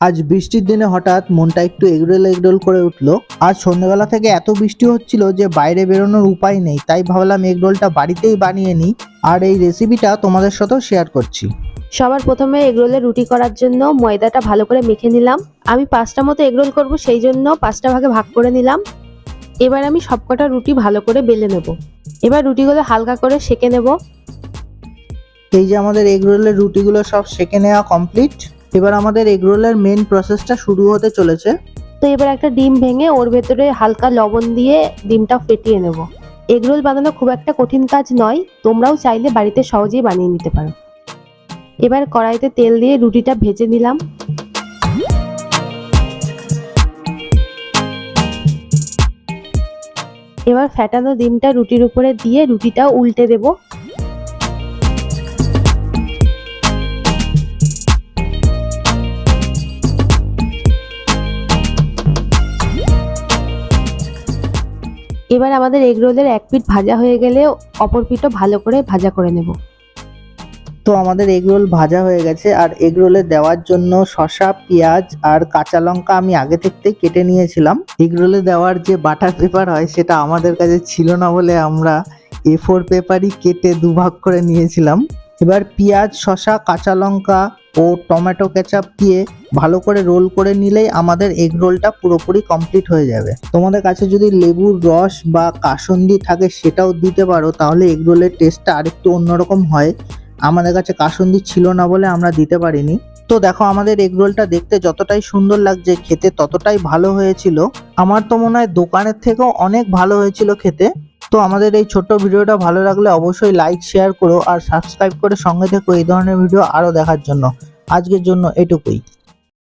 আজ বৃষ্টির দিনে হঠাৎ মনটা একটু এগরোল এগরোল করে উঠলো। আজ সন্ধ্যাবেলা থেকে এত বৃষ্টি হচ্ছিল যে বাইরে বেরোনোর উপায় নেই, তাই ভাবলাম এগরোলটা বাড়িতেই বানিয়ে নিই আর এই রেসিপিটা তোমাদের সাথেও শেয়ার করছি। সবার প্রথমে এগরোলের রুটি করার জন্য ময়দাটা ভালো করে মেখে নিলাম। আমি 5টা মতো এগরোল করব, সেই জন্য 5টা ভাগে ভাগ করে নিলাম। এবার আমি সবকটা রুটি ভালো করে বেলে নেব। এবার রুটিগুলো হালকা করে সেঁকে নেব। এই যে আমাদের এগরোলের রুটিগুলো সব সেঁকে নেওয়া কমপ্লিট। এবার আমাদের এগরোলের মেন প্রসেসটা শুরু হতে চলেছে। তো এবার একটা ডিম ভেঙে ওর ভেতরে হালকা লবণ দিয়ে ডিমটা ফেটিয়ে নেব। এগরোল বানানো খুব একটা কঠিন কাজ নয়, তোমরাও চাইলে বাড়িতে সহজেই বানিয়ে নিতে পারো। এবার কড়াইতে তেল দিয়ে রুটিটা ভেজে নিলাম। এবার ফেটানো ডিমটা রুটির উপরে দিয়ে রুটিটা উল্টে দেব। এবার আমাদের এগরোলের এক পিঠ ভাজা হয়ে গেলে অপর পিঠও ভালো করে ভাজা করে নেব। তো আমাদের এগরোল ভাজা হয়ে গেছে, আর এগরোলে দেওয়ার জন্য শসা, পেঁয়াজ আর কাঁচা লঙ্কা আমি আগে থেকেই কেটে নিয়েছিলাম। এগরোলে দেওয়ার যে বাটার পেপার হয় সেটা আমাদের কাছে ছিল না বলে আমরা A4 পেপারই কেটে দুভাগ করে নিয়েছিলাম। এবার পেঁয়াজ, শসা, কাঁচা লঙ্কা ও টমেটো কেচাপ দিয়ে ভালো করে রোল করে নিলেই আমাদের এগরোলটা পুরোপুরি কমপ্লিট হয়ে যাবে। তোমাদের কাছে যদি লেবুর রস বা কাসুন্দি থাকে সেটাও দিতে পারো, তাহলে এগরোলের টেস্টটা আরেকটু অন্যরকম হয়। আমাদের কাছে কাসুন্দি ছিল না বলে আমরা দিতে পারিনি। তো দেখো, আমাদের এগরোলটা দেখতে যতটাই সুন্দর লাগছে, খেতে ততটাই ভালো হয়েছিল। আমার তো মনে হয় দোকানের থেকেও অনেক ভালো হয়েছিল খেতে। তো আমাদের এই ছোট্ট ভিডিওটা ভালো লাগলে অবশ্যই লাইক, শেয়ার করো আর সাবস্ক্রাইব করে সঙ্গে থেকো এই ধরনের ভিডিও আরো দেখার জন্য। আজকের জন্য এটুকুই।